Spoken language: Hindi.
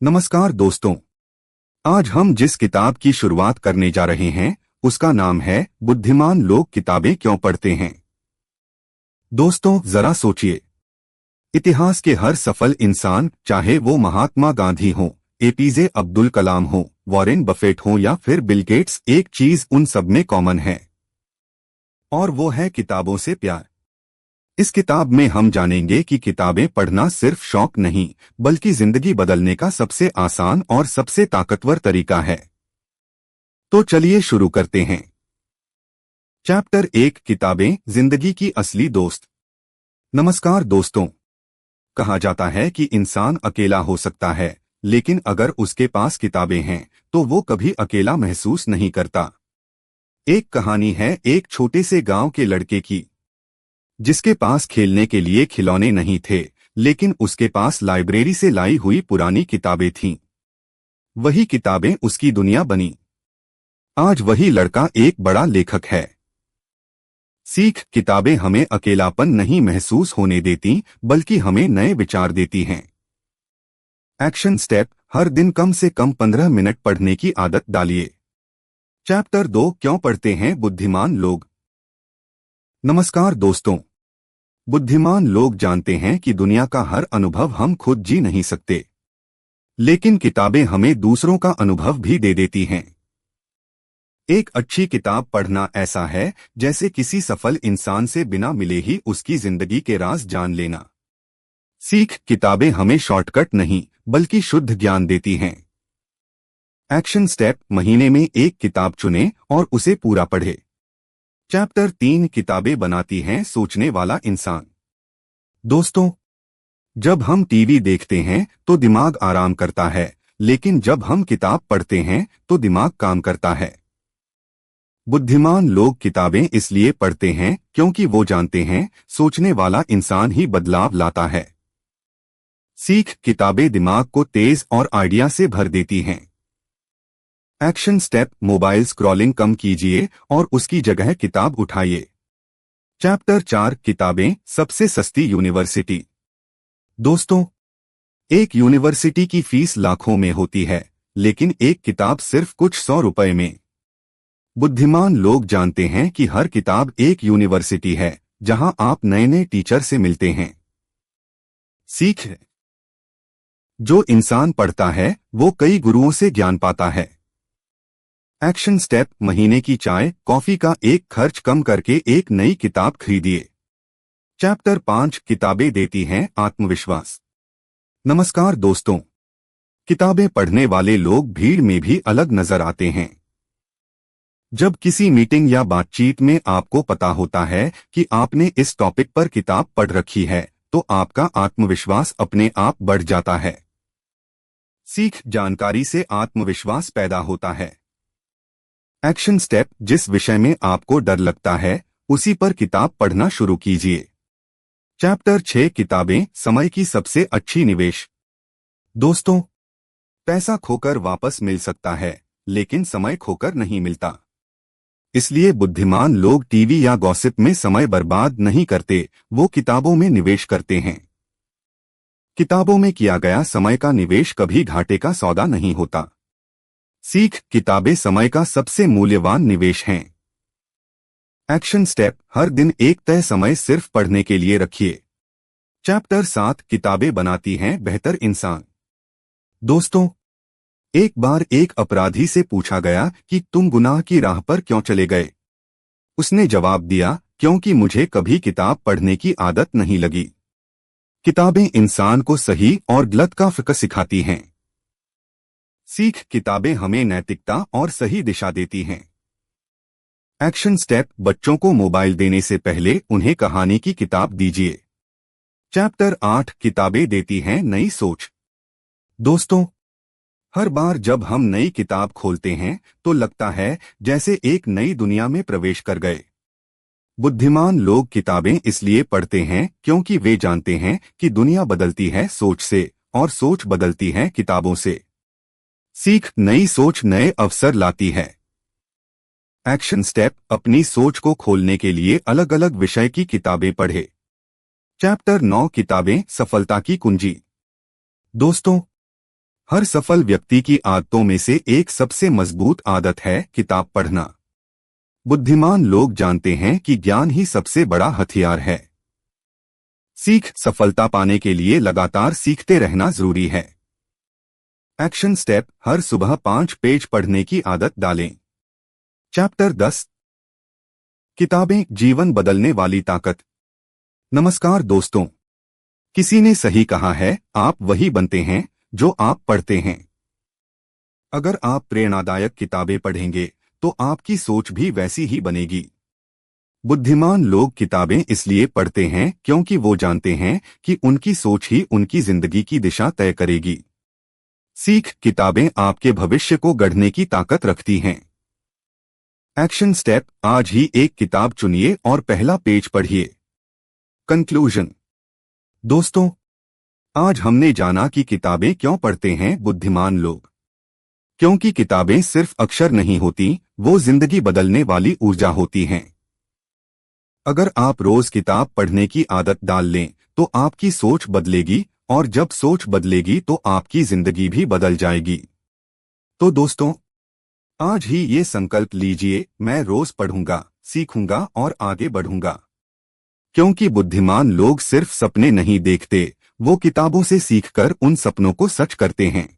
नमस्कार दोस्तों। आज हम जिस किताब की शुरुआत करने जा रहे हैं उसका नाम है बुद्धिमान लोग किताबें क्यों पढ़ते हैं। दोस्तों जरा सोचिए, इतिहास के हर सफल इंसान, चाहे वो महात्मा गांधी हो, एपीजे अब्दुल कलाम हो, वॉरेन बफेट हो या फिर बिल गेट्स, एक चीज उन सब में कॉमन है और वो है किताबों से प्यार। इस किताब में हम जानेंगे कि किताबें पढ़ना सिर्फ शौक नहीं, बल्कि जिंदगी बदलने का सबसे आसान और सबसे ताकतवर तरीका है। तो चलिए शुरू करते हैं। चैप्टर 1, किताबें जिंदगी की असली दोस्त। नमस्कार दोस्तों। कहा जाता है कि इंसान अकेला हो सकता है, लेकिन अगर उसके पास किताबें हैं तो वो कभी अकेला महसूस नहीं करता। एक कहानी है एक छोटे से गांव के लड़के की, जिसके पास खेलने के लिए खिलौने नहीं थे, लेकिन उसके पास लाइब्रेरी से लाई हुई पुरानी किताबें थीं। वही किताबें उसकी दुनिया बनी। आज वही लड़का एक बड़ा लेखक है। सीख, किताबें हमें अकेलापन नहीं महसूस होने देती, बल्कि हमें नए विचार देती हैं। एक्शन स्टेप, हर दिन कम से कम 15 मिनट पढ़ने की आदत डालिए। चैप्टर 2, क्यों पढ़ते हैं बुद्धिमान लोग। नमस्कार दोस्तों। बुद्धिमान लोग जानते हैं कि दुनिया का हर अनुभव हम खुद जी नहीं सकते, लेकिन किताबें हमें दूसरों का अनुभव भी दे देती हैं। एक अच्छी किताब पढ़ना ऐसा है जैसे किसी सफल इंसान से बिना मिले ही उसकी जिंदगी के राज जान लेना। सीख, किताबें हमें शॉर्टकट नहीं बल्कि शुद्ध ज्ञान देती हैं। एक्शन स्टेप, महीने में एक किताब चुनें और उसे पूरा पढ़ें। चैप्टर 3, किताबें बनाती हैं सोचने वाला इंसान। दोस्तों, जब हम टीवी देखते हैं तो दिमाग आराम करता है, लेकिन जब हम किताब पढ़ते हैं तो दिमाग काम करता है। बुद्धिमान लोग किताबें इसलिए पढ़ते हैं क्योंकि वो जानते हैं सोचने वाला इंसान ही बदलाव लाता है। सीख, किताबें दिमाग को तेज और आइडिया से भर देती हैं। एक्शन स्टेप, मोबाइल स्क्रॉलिंग कम कीजिए और उसकी जगह किताब उठाइए। चैप्टर 4, किताबें सबसे सस्ती यूनिवर्सिटी। दोस्तों, एक यूनिवर्सिटी की फीस लाखों में होती है, लेकिन एक किताब सिर्फ कुछ 100 रुपए में। बुद्धिमान लोग जानते हैं कि हर किताब एक यूनिवर्सिटी है जहां आप नए नए टीचर से मिलते हैं। सीख, जो इंसान पढ़ता है वो कई गुरुओं से ज्ञान पाता है। एक्शन स्टेप, महीने की चाय कॉफी का एक खर्च कम करके एक नई किताब खरीदिए। चैप्टर 5, किताबें देती हैं आत्मविश्वास। नमस्कार दोस्तों। किताबें पढ़ने वाले लोग भीड़ में भी अलग नजर आते हैं। जब किसी मीटिंग या बातचीत में आपको पता होता है कि आपने इस टॉपिक पर किताब पढ़ रखी है, तो आपका आत्मविश्वास अपने आप बढ़ जाता है। सीख, जानकारी से आत्मविश्वास पैदा होता है। एक्शन स्टेप, जिस विषय में आपको डर लगता है उसी पर किताब पढ़ना शुरू कीजिए। चैप्टर 6, किताबें समय की सबसे अच्छी निवेश। दोस्तों, पैसा खोकर वापस मिल सकता है, लेकिन समय खोकर नहीं मिलता। इसलिए बुद्धिमान लोग टीवी या गॉसिप में समय बर्बाद नहीं करते, वो किताबों में निवेश करते हैं। किताबों में किया गया समय का निवेश कभी घाटे का सौदा नहीं होता। सीख, किताबें समय का सबसे मूल्यवान निवेश हैं। एक्शन स्टेप, हर दिन एक तय समय सिर्फ पढ़ने के लिए रखिए। चैप्टर 7, किताबें बनाती हैं बेहतर इंसान। दोस्तों, एक बार एक अपराधी से पूछा गया कि तुम गुनाह की राह पर क्यों चले गए। उसने जवाब दिया, क्योंकि मुझे कभी किताब पढ़ने की आदत नहीं लगी। किताबें इंसान को सही और गलत का फर्क सिखाती हैं। सीख, किताबें हमें नैतिकता और सही दिशा देती हैं। एक्शन स्टेप, बच्चों को मोबाइल देने से पहले उन्हें कहानी की किताब दीजिए। चैप्टर 8, किताबें देती हैं नई सोच। दोस्तों, हर बार जब हम नई किताब खोलते हैं तो लगता है जैसे एक नई दुनिया में प्रवेश कर गए। बुद्धिमान लोग किताबें इसलिए पढ़ते हैं क्योंकि वे जानते हैं कि दुनिया बदलती है सोच से, और सोच बदलती है किताबों से। सीख, नई सोच नए अवसर लाती है। एक्शन स्टेप, अपनी सोच को खोलने के लिए अलग अलग विषय की किताबें पढ़ें। चैप्टर 9, किताबें सफलता की कुंजी। दोस्तों, हर सफल व्यक्ति की आदतों में से एक सबसे मजबूत आदत है किताब पढ़ना। बुद्धिमान लोग जानते हैं कि ज्ञान ही सबसे बड़ा हथियार है। सफलता पाने के लिए लगातार सीखते रहना जरूरी है। एक्शन स्टेप, हर सुबह 5 पेज पढ़ने की आदत डालें। चैप्टर 10, किताबें जीवन बदलने वाली ताकत। नमस्कार दोस्तों, किसी ने सही कहा है, आप वही बनते हैं जो आप पढ़ते हैं। अगर आप प्रेरणादायक किताबें पढ़ेंगे तो आपकी सोच भी वैसी ही बनेगी। बुद्धिमान लोग किताबें इसलिए पढ़ते हैं क्योंकि वो जानते हैं कि उनकी सोच ही उनकी जिंदगी की दिशा तय करेगी। किताबें आपके भविष्य को गढ़ने की ताकत रखती हैं। एक्शन स्टेप, आज ही एक किताब चुनिए और पहला पेज पढ़िए। कंक्लूजन। दोस्तों, आज हमने जाना कि किताबें क्यों पढ़ते हैं बुद्धिमान लोग। क्योंकि किताबें सिर्फ अक्षर नहीं होती, वो जिंदगी बदलने वाली ऊर्जा होती हैं। अगर आप रोज किताब पढ़ने की आदत डाल लें तो आपकी सोच बदलेगी, और जब सोच बदलेगी तो आपकी जिंदगी भी बदल जाएगी। तो दोस्तों, आज ही ये संकल्प लीजिए, मैं रोज पढ़ूंगा, सीखूंगा और आगे बढ़ूंगा। क्योंकि बुद्धिमान लोग सिर्फ सपने नहीं देखते, वो किताबों से सीखकर उन सपनों को सच करते हैं।